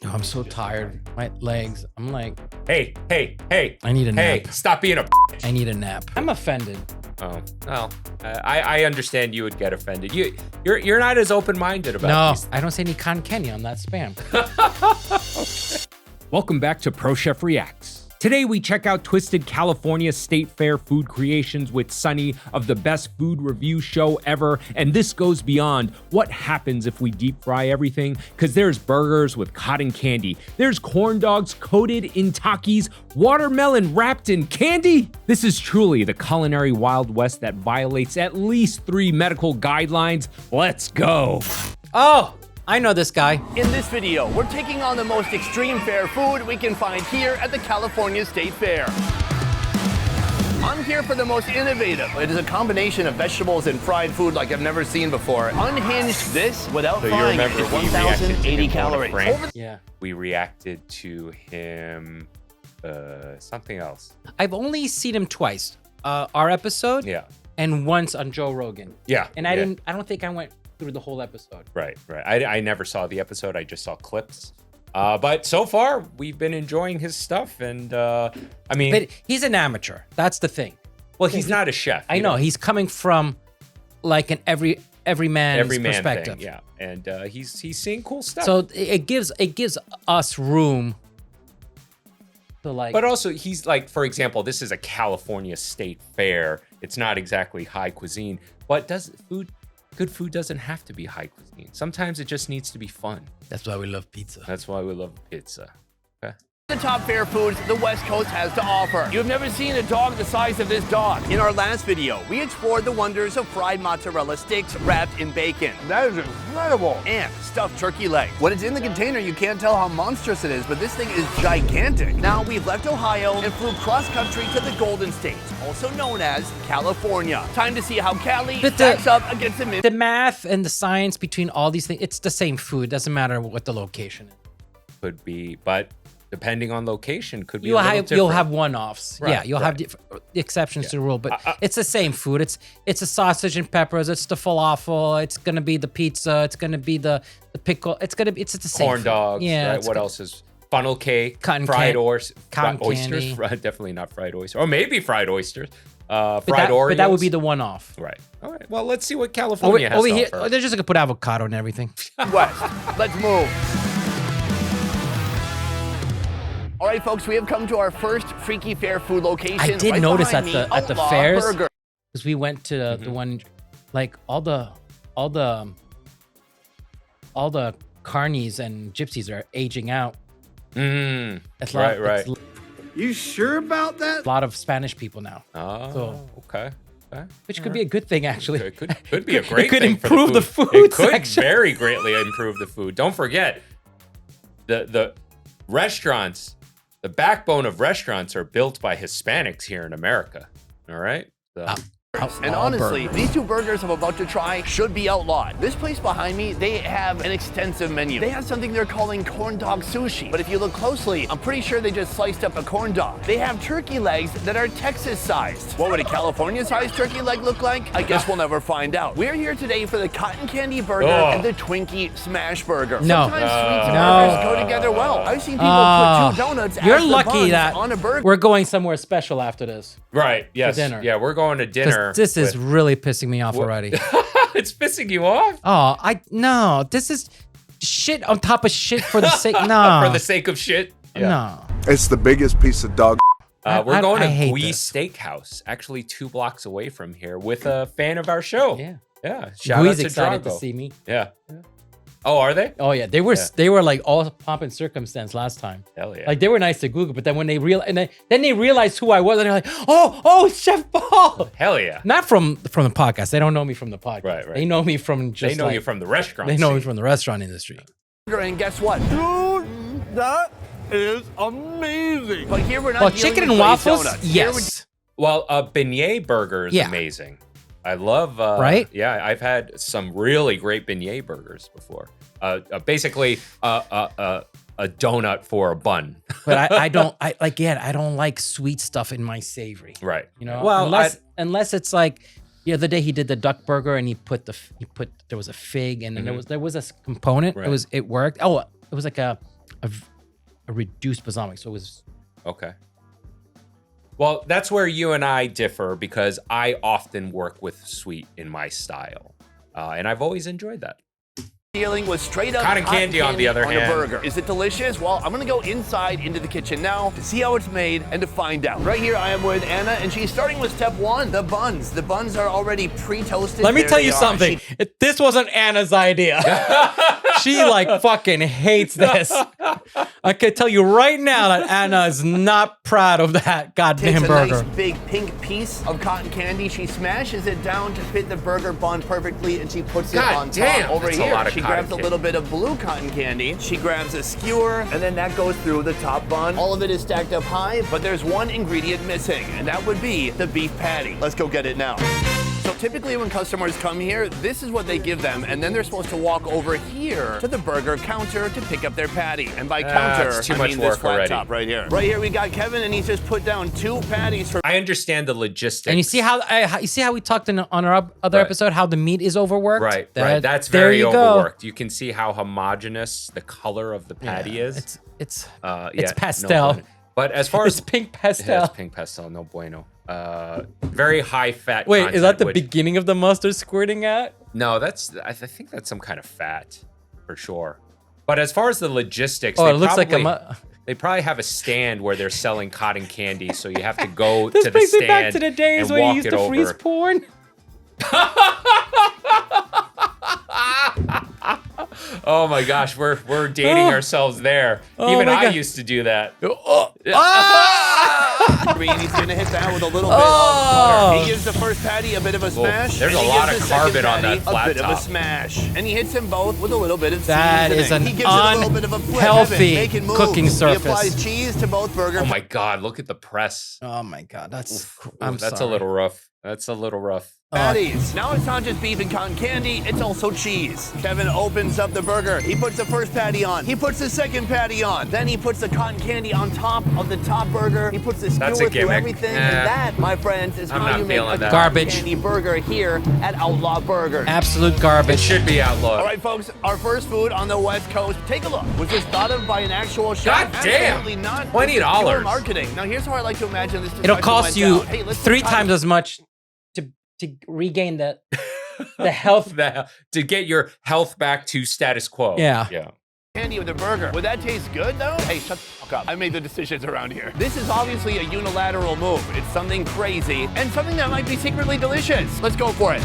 Oh, I'm so tired. My legs. I'm like, Hey. I need a nap. Hey, stop being a. I need a nap. I'm offended. Oh, well, I understand you would get offended. You're not as open-minded about these. I don't say any cotton candy on that spam. Okay. Welcome back to Pro Chef Reacts. Today we check out Twisted California State Fair food creations with Sonny of the best food review show ever. And this goes beyond what happens if we deep fry everything, because there's burgers with cotton candy. There's corn dogs coated in Takis, watermelon wrapped in candy. This is truly the culinary Wild West that violates at least 3 medical guidelines. Let's go. Oh, I know this guy. In this video, we're taking on the most extreme fair food we can find here at the California State Fair. I'm here for the most innovative. It is a combination of vegetables and fried food like I've never seen before. Unhinged this without frying it is 1,080 calories. Yeah. We reacted to him, something else. I've only seen him twice. Our episode. Yeah. And once on Joe Rogan. Yeah. And I don't think I went through the whole episode. Right. I never saw the episode. I just saw clips. But so far, we've been enjoying his stuff. And I mean... But he's an amateur. That's the thing. Well, he's not a chef. I know. He's coming from like an everyman's perspective. Thing, yeah. And he's seeing cool stuff. So it gives us room to like... But also, he's like, for example, this is a California State Fair. It's not exactly high cuisine. But good food doesn't have to be high cuisine. Sometimes it just needs to be fun. That's why we love pizza. That's why we love pizza. Okay. The top fair foods the West Coast has to offer. You've never seen a dog the size of this dog. In our last video, we explored the wonders of fried mozzarella sticks wrapped in bacon. That is incredible. And stuffed turkey legs. When it's in the container, you can't tell how monstrous it is, but this thing is gigantic. Now we've left Ohio and flew cross country to the Golden State, also known as California. Time to see how Cali stacks up against the math and the science between all these things. It's the same food. Doesn't matter what the location is. Could be, but depending on location, could be you'll have one-offs. Right, yeah, you'll have exceptions to the rule, but it's the same food. It's a sausage and peppers. It's the falafel. It's gonna be the pizza. It's gonna be the pickle. It's the same corn food. dogs. Yeah. Right? What else is funnel cake? Cotton fried oysters. Definitely not fried oysters, or maybe fried oysters. Fried Oreos. But that would be the one-off. Right. All right. Well, let's see what California has over to here. offer. They're just gonna put avocado and everything. West. Let's move. All right, folks, we have come to our first Freaky Fair food location. I did notice at the fairs, because we went to the one, like all the carnies and gypsies are aging out. Right. You sure about that? A lot of Spanish people now. Oh, so, okay. Which could be a good thing, actually. It could be a great thing. It could thing improve for the food. It could section. very greatly improve the food. Don't forget, the restaurants, the backbone of restaurants are built by Hispanics here in America. All right? So. And honestly, these 2 burgers I'm about to try should be outlawed. This place behind me, they have an extensive menu. They have something they're calling corn dog sushi. But if you look closely, I'm pretty sure they just sliced up a corn dog. They have turkey legs that are Texas-sized. What would a California-sized turkey leg look like? I guess we'll never find out. We're here today for the cotton candy burger and the Twinkie smash burger. No. Sometimes sweets and burgers go together well. I've seen people put 2 donuts You're as the lucky buns that on a burger. we're going somewhere special after this. Right, yes. For dinner. Yeah, we're going to dinner. This is really pissing me off already. It's pissing you off? Oh, no. This is shit on top of shit for the sake. No. For the sake of shit? Yeah. No. It's the biggest piece of dog. We're going to Gui Steakhouse, actually 2 blocks away from here, with a fan of our show. Yeah. Shout Gui's out to excited Drago. to see me. Yeah. Oh, are they? Oh yeah, they were like all pomp and circumstance last time. Hell yeah. Like they were nice to Google, but then when they then they realized who I was, and they're like, oh, Chef Paul. Hell yeah. Not from the podcast. They don't know me from the podcast. Right. They know me from just. They know you from the restaurant. They know me from the restaurant industry. And guess what? Dude, that is amazing. But here we're not. Well, chicken and waffles. Donuts. Yes. Well, a beignet burger is amazing. I love. Right? Yeah, I've had some really great beignet burgers before. Basically, a donut for a bun. But I don't like sweet stuff in my savory. Right. You know. Well, unless it's like the other day he did the duck burger and he put there was a fig and then there was a component. Right. It worked. Oh, it was like a a reduced balsamic. So it was Okay. Well, that's where you and I differ because I often work with sweet in my style. And I've always enjoyed that. Dealing with straight up Cotton candy on the other hand. a burger. Is it delicious? Well, I'm gonna go inside into the kitchen now to see how it's made and to find out. Right here I am with Anna, and she's starting with step 1, the buns. The buns are already pre-toasted. Let me There tell they you are. something. This wasn't Anna's idea. She like fucking hates this. I could tell you right now that Anna is not proud of that goddamn Takes a burger. nice big pink piece of cotton candy. She smashes it down to fit the burger bun perfectly, and she puts it God on damn, top. Over that's a here, lot of she cotton grabs a little bit of blue cotton candy. She grabs a skewer, and then that goes through the top bun. All of it is stacked up high, but there's one ingredient missing, and that would be the beef patty. Let's go get it now. So typically when customers come here, this is what they give them, and then they're supposed to walk over here to the burger counter to pick up their patty. And by counter, it's too I much mean this work flat already. top right here. Right here we got Kevin, and he's just put down 2 patties for I understand the logistics. And you see how we talked on our other Right. episode how the meat is overworked? Right, That- right. That's there very you go. overworked. You can see how homogenous the color of the patty is. It's Yeah, pastel. No bueno. But as far as It's pink yeah, pastel. it's pink pastel, no bueno. Very high fat. Wait, is that content, the which- beginning of the mustard squirting out? No, I think that's some kind of fat for sure. But as far as the logistics, Oh, they it looks like probably, they probably have a stand where they're selling cotton candy, so you have to go This to the brings me stand back to the days and when you walk used it to freeze over. porn. Oh my gosh, we're dating ourselves there. Oh Even my I God. used to do that. green. He's gonna hit that with a little bit Oh. of butter. He gives the first patty a bit of a smash. there's and a he lot gives of the second carbon on patty that flat a bit of top. a smash. And he hits them both with a little bit of That seasoning. is an He gives it a little bit of a flip. unhealthy Making moves. cooking surface. He applies cheese to both burgers. Oh my God, look at the press. Oh my God, that's That's a little rough. That's a little rough. patties. Now it's not just beef and cotton candy, it's also cheese. Kevin opens up the burger. He puts the first patty on. He puts the second patty on. Then he puts the cotton candy on top of the top burger. He puts the That's skewer a through gimmick. everything. Eh. And that, my friends, is I'm how not you make feeling a that. cotton Garbage. candy burger here at Outlaw Burger. absolute It garbage. should be outlawed. All right, folks, our first food on the West Coast. Take a look. Was this thought of by an actual chef? God damn. Absolutely not. $20. This is pure marketing. Now, here's how I like to imagine this. It'll discussion cost went you down. Hey, let's 3 put times as much to regain the health. To get your health back to status quo. Yeah. Yeah. candy with the burger. Would that taste good, though? Hey, shut the fuck up. I made the decisions around here. This is obviously a unilateral move. It's something crazy and something that might be secretly delicious. Let's go for it.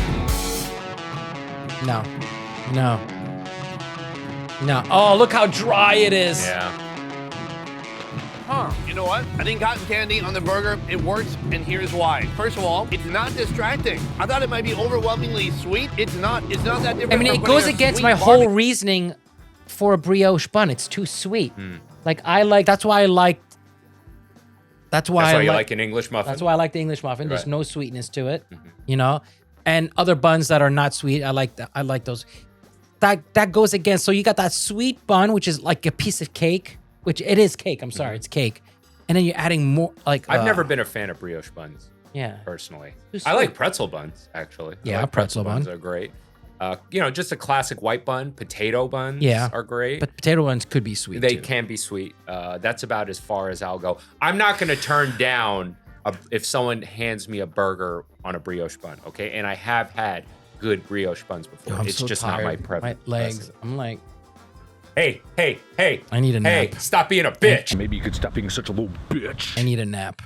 No. Oh, look how dry it is. Yeah. Huh. You know what? I think cotton candy on the burger, it works, and here's why. First of all, it's not distracting. I thought it might be overwhelmingly sweet. It's not. It's not that different. I mean, from it putting goes a against sweet my whole barbecue- reasoning for a brioche bun. It's too sweet. That's why I like. That's why you like an English muffin? That's why I like the English muffin. There's Right. no sweetness to it, you know. And other buns that are not sweet, I like that. I like those. That goes against. So you got that sweet bun, which is like a piece of cake, which it is cake. I'm sorry, it's cake. And then you're adding more like. I've never been a fan of brioche buns, Yeah. personally. Too I like sweet. pretzel buns, actually. I Yeah, like pretzel buns bun. are great. You know, just a classic white bun. Potato buns Yeah. are great. But potato ones could be sweet. They too. can be sweet. That's about as far as I'll go. I'm not going to turn down if someone hands me a burger on a brioche bun, okay? And I have had good brioche buns before. I'm It's so just tired. not my preference. My legs. I'm like, Hey. I need a Hey, nap. stop being a bitch. Maybe you could stop being such a little bitch. I need a nap.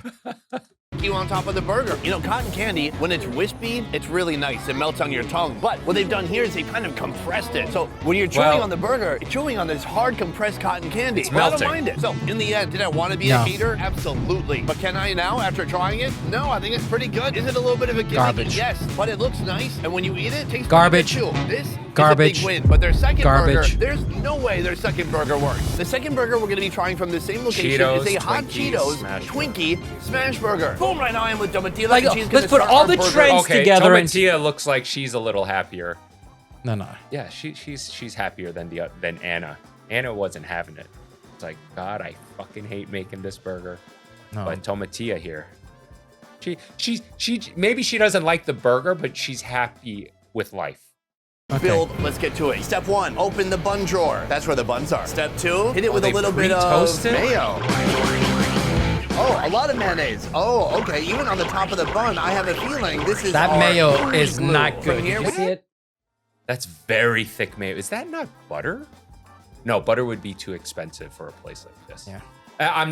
on top of the burger. You know, cotton candy, when it's wispy, it's really nice. It melts on your tongue. But what they've done here is they kind of compressed it. So when you're chewing Well- on the burger, you're chewing on this hard compressed cotton candy. It's Well, I melting. don't mind it. So in the end, did I want to be No. a hater? Absolutely. But can I now, after trying it? No, I think it's pretty good. Is it a little bit of a gimmick? Garbage. Yes, but it looks nice. And when you eat it, it tastes Garbage. pretty good too. This Garbage. is a big win. But their second Garbage. burger, there's no way their second burger works. The second burger we're going to be trying from the same location Cheetos, is a hot Twinkies, Cheetos smash Twinkie smash burger. Boom, right now I am with Domatilla. Like, and she's let's gonna put start all our the burger. trends Okay, together and- Tomatia looks like she's a little happier. No. Yeah, she's happier than Anna. Anna wasn't having it. It's like, God, I fucking hate making this burger. No. But Tomatia here, she maybe she doesn't like the burger, but she's happy with life. build. Let's get to it. Step 1, open the bun drawer. That's where the buns are. Step 2, hit it with a little bit of pre-toasted? mayo. Oh, a lot of mayonnaise. Oh, okay. Even on the top of the bun, I have a feeling this is That our mayo food is glue. not good. From here, Did you see it? That's very thick mayo. Is that not butter? No, butter would be too expensive for a place like this. Yeah.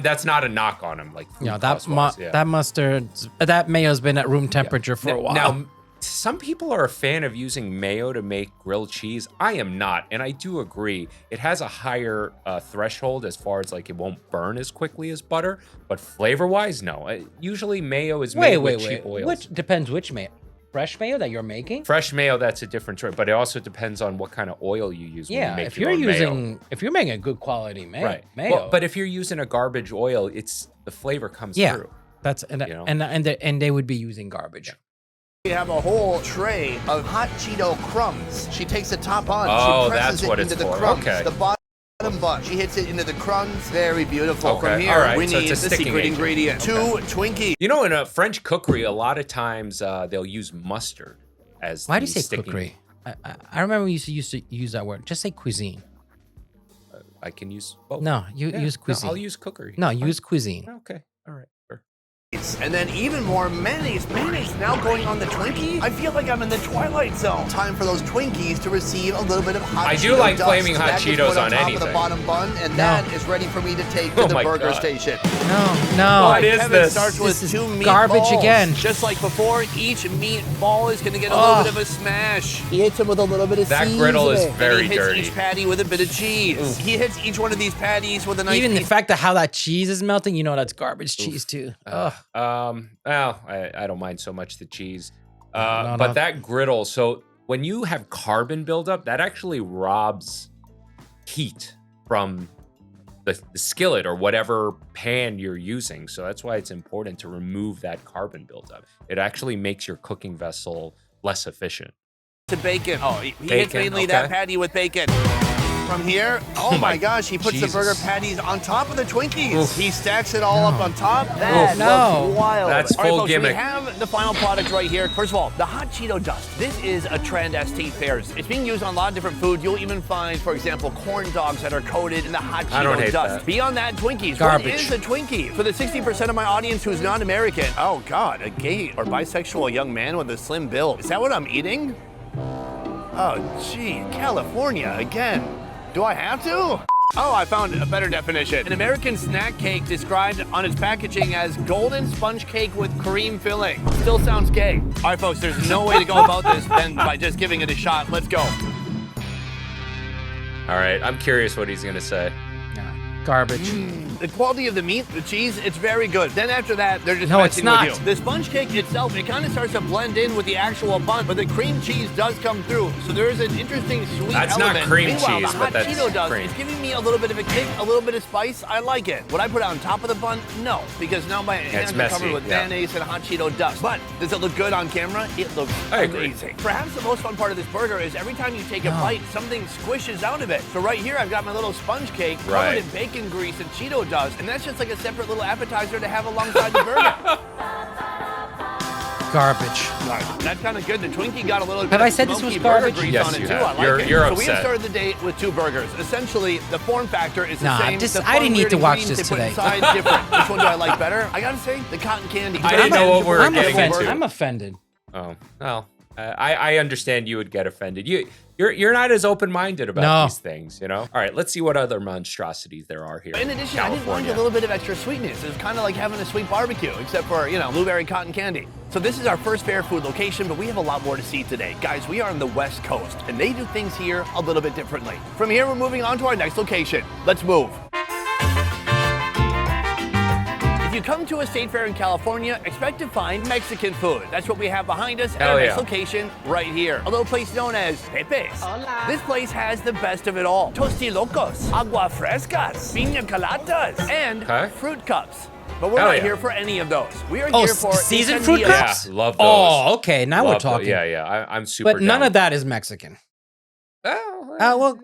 That's not a knock on them. Like, food Yeah, cost-wise, that mustard, that mayo's been at room temperature for a while. Now, some people are a fan of using mayo to make grilled cheese. I am not, and I do agree. It has a higher threshold as far as like it won't burn as quickly as butter, but flavor-wise, no. Usually mayo is made with cheap oils. Which depends which mayo. Fresh mayo that you're making? Fresh mayo, that's a different choice, but it also depends on what kind of oil you use when you Yeah, make if your you're own using, mayo. if you're making a good quality mayo, Well, but if you're using a garbage oil, the flavor comes through. that's and you know? and they would be using garbage. We have a whole tray of hot Cheeto crumbs. She takes the top bun, Oh, she presses that's what it it's into the for. crumbs. Okay. The bottom bun, she hits it into the crumbs. Very beautiful. Okay, From here, all right, we so it's need a the sticking secret agent. ingredient. Okay. 2 Twinkies. You know, in a French cookery, a lot of times they'll use mustard as Why do the you say sticking- cookery? I remember we used to use that word. Just say cuisine. I can use both. No, Yeah, use cuisine. I'll use cookery. No, use cuisine. Okay, all right. Sure. And then even more mayonnaise. Mayonnaise now going on the Twinkie? I feel like I'm in the Twilight Zone. Time for those Twinkies to receive a little bit of hot I do Cheeto like dust. flaming hot That gets Cheetos put on top of anything. the bottom bun, and No. that is ready for me to take to Oh the my burger God. station. No. What is Kevin this? starts with This is 2 meatballs. garbage again. Just like before, each meatball is going to get a little bit of a smash. He hits them with a little bit of That seasoning. griddle is And very he hits dirty. each patty with a bit of cheese. He hits each one of these patties with a nice Even the piece. fact that how that cheese is melting, you know that's garbage cheese too. Ugh. Well, I don't mind so much the cheese. No, But no. that griddle, so when you have carbon buildup, that actually robs heat from the skillet or whatever pan you're using. So that's why it's important to remove that carbon buildup. It actually makes your cooking vessel less efficient. to bacon. Oh, he hits Bacon, mainly okay. that patty with bacon. From here, oh my gosh, he puts Jesus. the burger patties on top of the Twinkies. Oof. He stacks it all up on top. That No. looks wild. That's All right, full folks, gimmick. we have the final product right here. First of all, the hot Cheeto dust. This is a trend at state fairs. It's being used on a lot of different food. You'll even find, for example, corn dogs that are coated in the hot I don't Cheeto hate dust. that. Beyond that, Twinkies. Garbage. What is a Twinkie? For the 60% of my audience who's not American, oh God, a gay or bisexual young man with a slim build. Is that what I'm eating? Oh, gee, California again. Do I have to? Oh, I found a better definition. An American snack cake described on its packaging as golden sponge cake with cream filling. Still sounds gay. All right, folks, there's no way to go about this than by just giving it a shot. Let's go. All right, I'm curious what he's gonna say. Garbage. The quality of the meat, the cheese, it's very good. Then after that, they're just No, it's messing not. with you. The sponge cake itself, it kind of starts to blend in with the actual bun, but the cream cheese does come through. So there is an interesting sweet That's not element. cream Meanwhile, cheese, the but hot that's Cheeto dust cream. is giving me a little bit of a kick, a little bit of spice. I like it. Would I put it on top of the bun? No, because now my hands are messy, covered with yeah. mayonnaise and hot Cheeto dust. But does it look good on camera? It looks I agree. amazing. Perhaps the most fun part of this burger is every time you take a bite, something squishes out of it. So right here, I've got my little sponge cake covered Right. in bacon grease and Cheeto dust, and that's just like a separate little appetizer to have alongside the burger. Garbage. That's kind of good. The Twinkie got a little bit Have I of said this smoky was burger garbage? grease Yes, on it you too. have. I like You're- it. you're so we have upset. started the day with 2 burgers. Essentially, the form factor is the Nah, same. this- The I didn't fun, need weird to watch ingredients this they put today. inside different. Which one do I like better? I gotta say, the cotton candy. I didn't know what we were I'm getting offended. into. I'm offended. Oh, well, I understand you would get offended. You're not as open-minded about No. these things, you know? All right, let's see what other monstrosities there are here. In addition, I didn't mind California. a little bit of extra sweetness. It's kind of like having a sweet barbecue, except for, you know, blueberry cotton candy. So this is our first fair food location, but we have a lot more to see today. Guys, we are on the West Coast, and they do things here a little bit differently. From here, we're moving on to our next location. Let's move. If you come to a state fair in California, expect to find Mexican food. That's what we have behind us at Hell our next yeah. location right here. A little place known as Pepe's. Hola. This place has the best of it all. Tostilocos, agua frescas, piña coladas, and Okay. fruit cups. But we're Hell not yeah. here for any of those. We are Oh, here for seasoned fruit quesadillas. Yeah, cups? love those. Oh, okay. Now we're Love those. talking. Yeah, I'm super But none down. of that is Mexican. Oh, Well,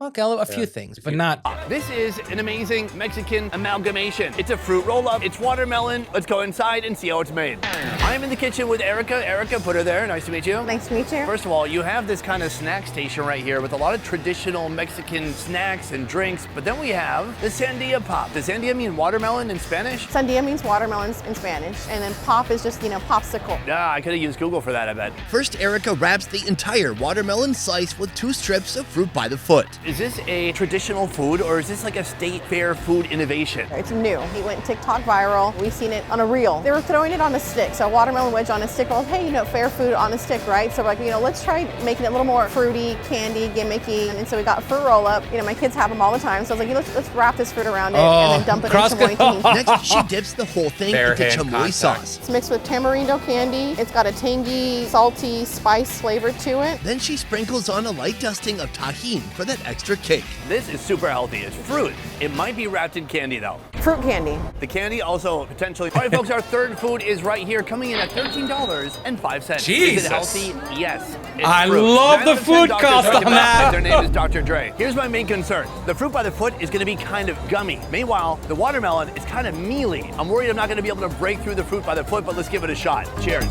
Okay, a few things, but not. This is an amazing Mexican amalgamation. It's a fruit roll-up. It's watermelon. Let's go inside and see how it's made. I'm in the kitchen with Erica. Erica, put her there. Nice to meet you. Nice to meet you. First of all, you have this kind of snack station right here with a lot of traditional Mexican snacks and drinks, but then we have the Sandia Pop. Does Sandia mean watermelon in Spanish? Sandia means watermelons in Spanish, and then pop is just, popsicle. Yeah, I could have used Google for that, I bet. First, Erica wraps the entire watermelon slice with 2 strips of fruit by the foot. Is this a traditional food or is this like a state fair food innovation? It's new. It went TikTok viral. We've seen it on a reel. They were throwing it on a stick, so a watermelon wedge on a stick. Well, hey, fair food on a stick, right? So like, let's try making it a little more fruity, candy, gimmicky. And so we got a fruit roll up. My kids have them all the time. So I was like, let's wrap this fruit around it and then dump it in chamoy tahini. Next, she dips the whole thing into chamoy sauce. It's mixed with tamarindo candy. It's got a tangy, salty spice flavor to it. Then she sprinkles on a light dusting of tahini for that extra kick. This is super healthy. It's fruit. It might be wrapped in candy though. Fruit candy. The candy also potentially. All right, folks, our third food is right here, coming in at $13.05. Jesus. Is it healthy? Yes. It's I fruit. love the 9 out of 10 food doctors cost on recommend that. it. Their name is Dr. Dre. Here's my main concern. The fruit by the foot is going to be kind of gummy. Meanwhile, the watermelon is kind of mealy. I'm worried I'm not going to be able to break through the fruit by the foot, but let's give it a shot. Cheers.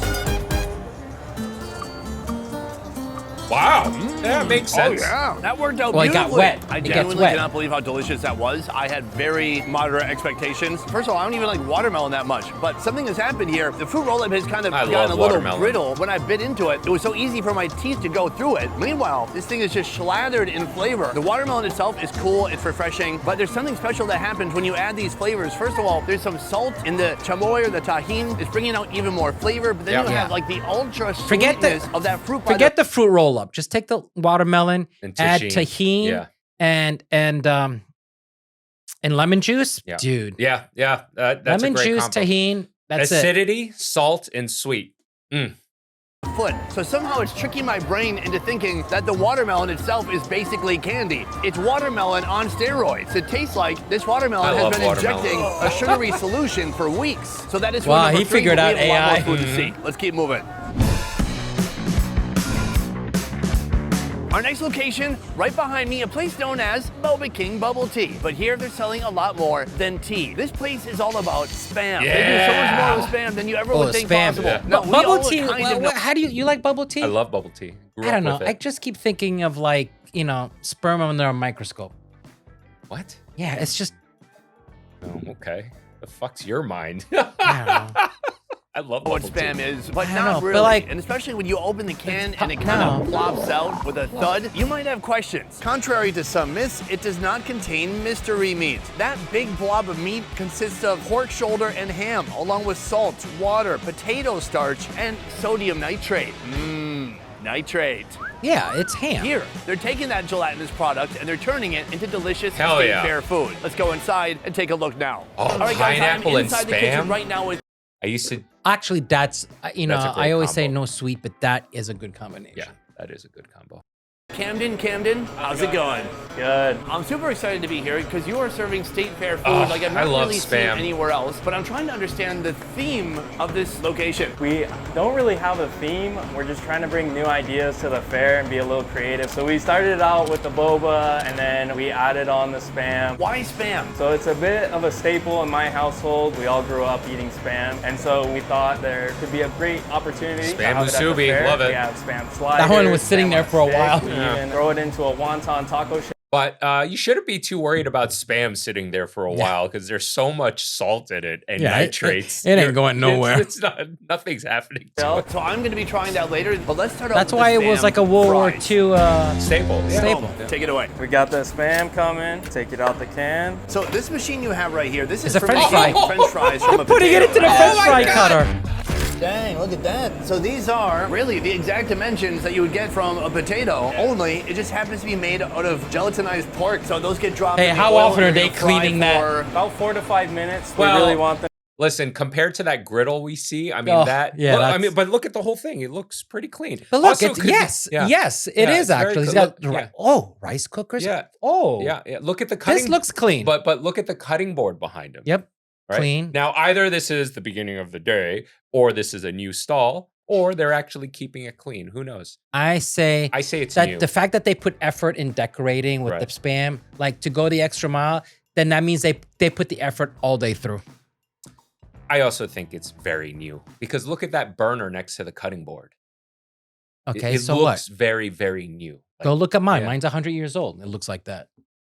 Wow. Yeah, it makes sense. Oh, yeah. That worked out Well, it beautifully. got wet. I It gets genuinely wet. cannot believe how delicious that was. I had very moderate expectations. First of all, I don't even like watermelon that much, but something has happened here. The fruit roll-up has kind of I gotten love a little watermelon. brittle. When I bit into it, it was so easy for my teeth to go through it. Meanwhile, this thing is just slathered in flavor. The watermelon itself is cool, it's refreshing, but there's something special that happens when you add these flavors. First of all, there's some salt in the chamoy or the tahini. It's bringing out even more flavor, but then you have like the ultra sweetness of that fruit by Forget the fruit roll-up. Just take the watermelon, And add tahini. tahini, and lemon juice. Yeah. Dude. Yeah. That's Lemon a great juice, combo. tahini. That's it. Acidity, salt, and sweet. foot. So somehow it's tricking my brain into thinking that the watermelon itself is basically candy. It's watermelon on steroids. It tastes like this watermelon has been injecting a sugary solution for weeks. So that is Wow, number he 3, figured but out we have a lot AI. more food to see. Let's keep moving. Our next location, right behind me, a place known as Boba King Bubble Tea. But here they're selling a lot more than tea. This place is all about Spam. They do so much more with Spam than you ever would think possible. Yeah. Now, we Bubble all tea. kind of know- How do you like bubble tea? I love bubble tea. I don't know. I just keep thinking of like, sperm under a microscope. What? Yeah, it's just. Oh, okay. The fuck's your mind? I don't know. I love what Spam is, but I not know, but really. like- And especially when you open the can and it kind of plops out with a thud, you might have questions. Contrary to some myths, it does not contain mystery meat. That big blob of meat consists of pork shoulder and ham, along with salt, water, potato starch, and sodium nitrate. Nitrate. Yeah, it's ham. Here, they're taking that gelatinous product and they're turning it into delicious Hell state yeah. fair food. Let's go inside and take a look now. Oh, All right, guys, I'm pineapple and inside the kitchen Spam? right now with I used to. Actually, that's That's a great I always say combo. no sweet, but that is a good combination. Yeah, that is a good combo. Camden, how's it going? Good. I'm super excited to be here because you are serving state fair food Oh, like I've I not love really seen Spam. anywhere else, but I'm trying to understand the theme of this location. We don't really have a theme. We're just trying to bring new ideas to the fair and be a little creative. So we started it out with the boba and then we added on the Spam. Why Spam? So it's a bit of a staple in my household. We all grew up eating Spam. And so we thought there could be a great opportunity to Spam have it at the musubi, fair. love it. We have Spam sliders. That one was sitting Spam there on for a stick. while. We Yeah. even throw it into a wonton taco shell. But you shouldn't be too worried about Spam sitting there for a while because there's so much salt in it and Yeah, nitrates. it ain't going nowhere. It's not. Nothing's happening to it. So I'm going to be trying that later, but let's start off That's with why the it was Spam like a World War fries. II Staple. Yeah. staple. Take it away. We got the Spam coming. Take it out the can. So this machine you have right here, this is It's a for French making fry. French fries from a Putting it potato. into the French fry cutter. Dang, look at that. So these are really the exact dimensions that you would get from a potato, only it just happens to be made out of gelatinized pork. So those get dropped Hey, in the how oil often and are they're they gonna fry cleaning that? for- About 4 to 5 minutes. Well, we really want them. Listen, compared to that griddle we see, I mean Oh, that. yeah, Well, I that's- mean, but look at the whole thing. It looks pretty clean. But look, Also, it's 'cause yes, yeah. yes, it Yeah, is it's very actually. He's cool. got Look, yeah. rice cookers. Yeah. Oh, Yeah. Look at the cutting. This looks clean. But look at the cutting board behind him. Yep, Right? clean. Now, either this is the beginning of the day, or this is a new stall, or they're actually keeping it clean. Who knows? I say it's that new. the fact that they put effort in decorating with the Spam, like to go the extra mile, then that means they put the effort all day through. I also think it's very new because look at that burner next to the cutting board. Okay, it so looks what? very, very new. Like, Go look at mine. yeah. Mine's 100 years old. It looks like that.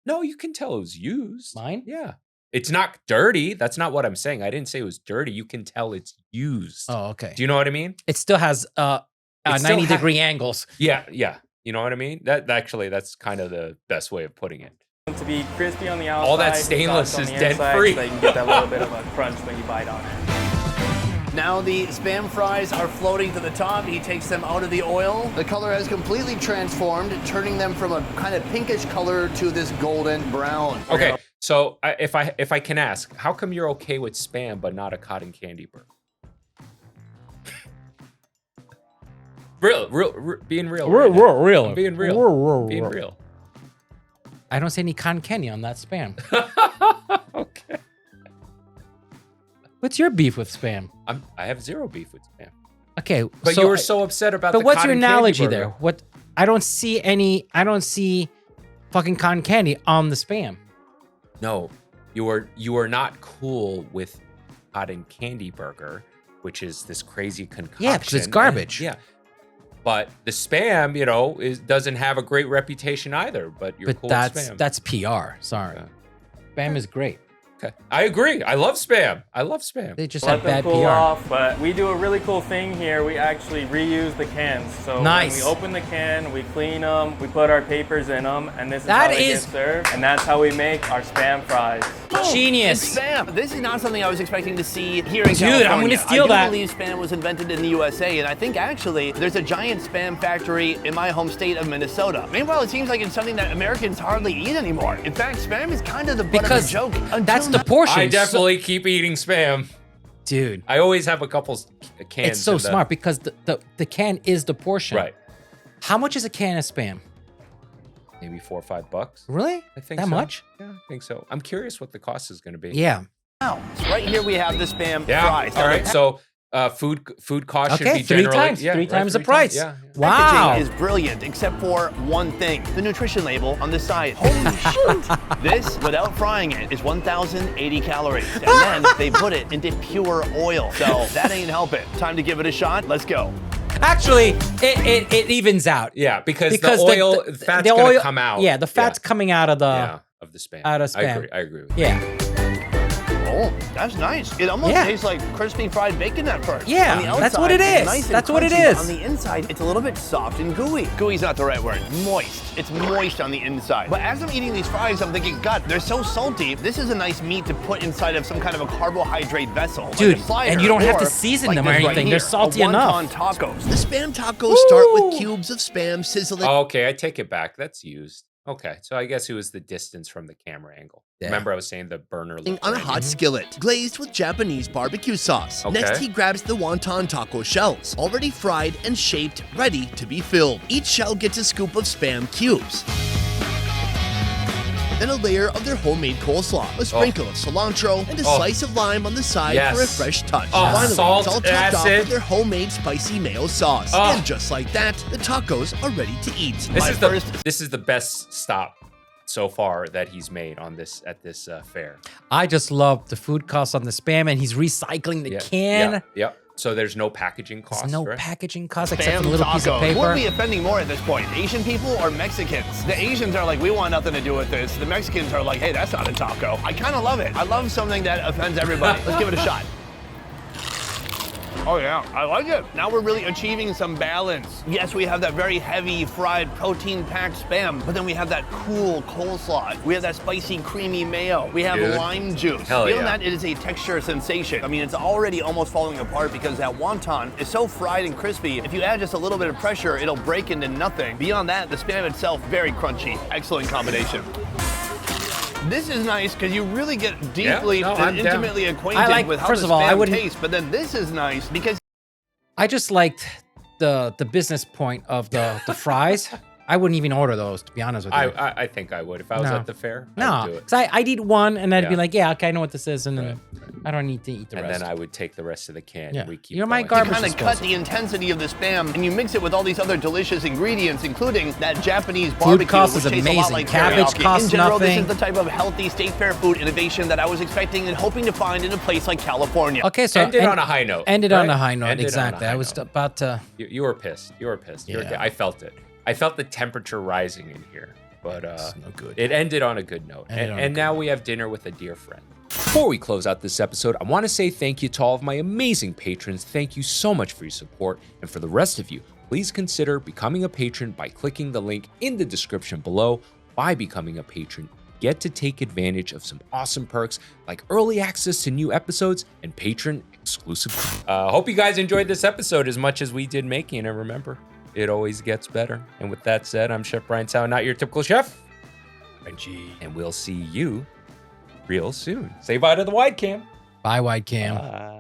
No, you can tell it was used. Mine? Yeah. It's not dirty. That's not what I'm saying. I didn't say it was dirty. You can tell it's used. Oh, okay. Do you know what I mean? It still has 90-degree angles. Yeah, yeah. You know what I mean? That's kind of the best way of putting it. To be crispy on the outside. All that stainless soft on is the inside, dent-free. So you can get that little bit of a crunch when you bite on it. Now the Spam fries are floating to the top. He takes them out of the oil. The color has completely transformed, turning them from a kind of pinkish color to this golden brown. Okay, so if I can ask, how come you're okay with Spam but not a cotton candy burger? Being real. Real. I'm being real. Being real. I don't see any cotton candy on that Spam. Okay. What's your beef with Spam? I have zero beef with Spam. Okay, But you were so upset about the But what's your cotton candy analogy burger. there? What? I don't see fucking cotton candy on the Spam. No, you are not cool with cotton candy burger, which is this crazy concoction. Yeah, because it's garbage. Yeah. But the Spam, doesn't have a great reputation either. But you're cool with Spam. That's PR. Sorry, Spam is great. Okay, I agree. I love Spam. They just Let have them bad cool PR. off, but we do a really cool thing here. We actually reuse the cans. So Nice. when we open the can, we clean them, we put our papers in them, and this is That how they is- get served. And that's how we make our Spam fries. Genius. It's Spam. This is not something I was expecting to see here in Dude, California. I'm gonna steal that. I do believe Spam was invented in the USA, and I think actually there's a giant Spam factory in my home state of Minnesota. Meanwhile, it seems like it's something that Americans hardly eat anymore. In fact, Spam is kind of the butt Because of the joke. that's until the portion. I definitely keep eating Spam. Dude. I always have a couple cans. It's so in the- smart because the can is the portion. Right. How much is a can of Spam? Maybe $4 or $5. Really? I think that so. much? Yeah, I think so. I'm curious what the cost is going to be. Yeah. Now, right here we have the Spam Yeah. fries. All right. So food cost should Okay, be three generally times. yeah, Three right, times the 3 price. Yeah. Wow. Packaging is brilliant, except for one thing: the nutrition label on the side. Holy shit! This, without frying it, is 1,080 calories, and then they put it into pure oil. So that ain't helping. Time to give it a shot. Let's go. Actually, it evens out. Yeah, because the oil, the fat's going to come out. Yeah, the fat's coming out of the of the Spam. out of Spam. I agree with you. Yeah. Oh, that's nice. It almost tastes like crispy fried bacon at first. Yeah, On the outside, that's what it it's is. nice and That's what it crunchy, but is. On the inside, it's a little bit soft and gooey. Gooey's not the right word. Moist. It's moist on the inside. But as I'm eating these fries, I'm thinking, God, they're so salty. This is a nice meat to put inside of some kind of a carbohydrate vessel. Dude, like a slider, and you don't have to or season like them or this right anything. They're here, salty a enough. wonton tacos. The Spam tacos start with cubes of Spam sizzling Oh, okay, I take it back. That's used. Okay, so I guess it was the distance from the camera angle. Yeah. Remember I was saying the burner looked on a right. hot skillet, glazed with Japanese barbecue sauce. Okay. Next, he grabs the wonton taco shells, already fried and shaped, ready to be filled. Each shell gets a scoop of Spam cubes. Then a layer of their homemade coleslaw, a sprinkle of cilantro, and a slice of lime on the side for a Yes. fresh touch. Oh, Finally, salt, it's all topped off acid. with their homemade spicy mayo sauce. Oh. And just like that, the tacos are ready to eat. This is the best stop so far that he's made on this at this fair. I just love the food costs on the Spam, and he's recycling the can. Yeah. So there's no packaging cost. There's no right? packaging cost except Spam for the little piece of tacos. paper. What would be offending more at this point, Asian people or Mexicans? The Asians are like, we want nothing to do with this. The Mexicans are like, hey, that's not a taco. I kind of love it. I love something that offends everybody. Let's give it a shot. Oh yeah, I like it. Now we're really achieving some balance. Yes, we have that very heavy fried protein-packed Spam, but then we have that cool coleslaw. We have that spicy creamy mayo. We have Dude. lime juice. Hell Beyond yeah. that, it is a texture sensation. I mean, it's already almost falling apart because that wonton is so fried and crispy. If you add just a little bit of pressure, it'll break into nothing. Beyond that, the Spam itself, very crunchy. Excellent combination. This is nice because you really get deeply and intimately acquainted with how first the of all, Spam tastes. But then this is nice because I just liked the business point of the fries. I wouldn't even order those, to be honest with you. I think I would if I was No. at the fair. I No, would do it. because I'd eat one and I'd be Yeah. like, yeah, okay, I know what this is, and then I don't need to eat the and rest. then I would take the rest of the can. Yeah. And we keep You're my going. garbage Kind of cut the intensity of the Spam, and you mix it with all these other delicious ingredients, including that Japanese barbecue, cost which is tastes a lot amazing. like Cabbage teriyaki. costs In general, nothing. this is the type of healthy state fair food innovation that I was expecting and hoping to find in a place like California. Okay, so Ended on a high note. Ended on right? a high note, Ended on a exactly. high I was note. about to. You were pissed. You were pissed. Yeah. I felt it. I felt the temperature rising in here. But no good. it ended on a good note. Ended on a And good now we have dinner with a dear friend. Before we close out this episode, I want to say thank you to all of my amazing patrons. Thank you so much for your support. And for the rest of you, please consider becoming a patron by clicking the link in the description below. By becoming a patron, you get to take advantage of some awesome perks like early access to new episodes and patron exclusive. Hope you guys enjoyed this episode as much as we did making it. And remember, it always gets better. And with that said, I'm Chef Brian Tsao, not your typical chef. FRENCHY. And we'll see you real soon. Say bye to the wide cam. Bye, wide cam. Bye.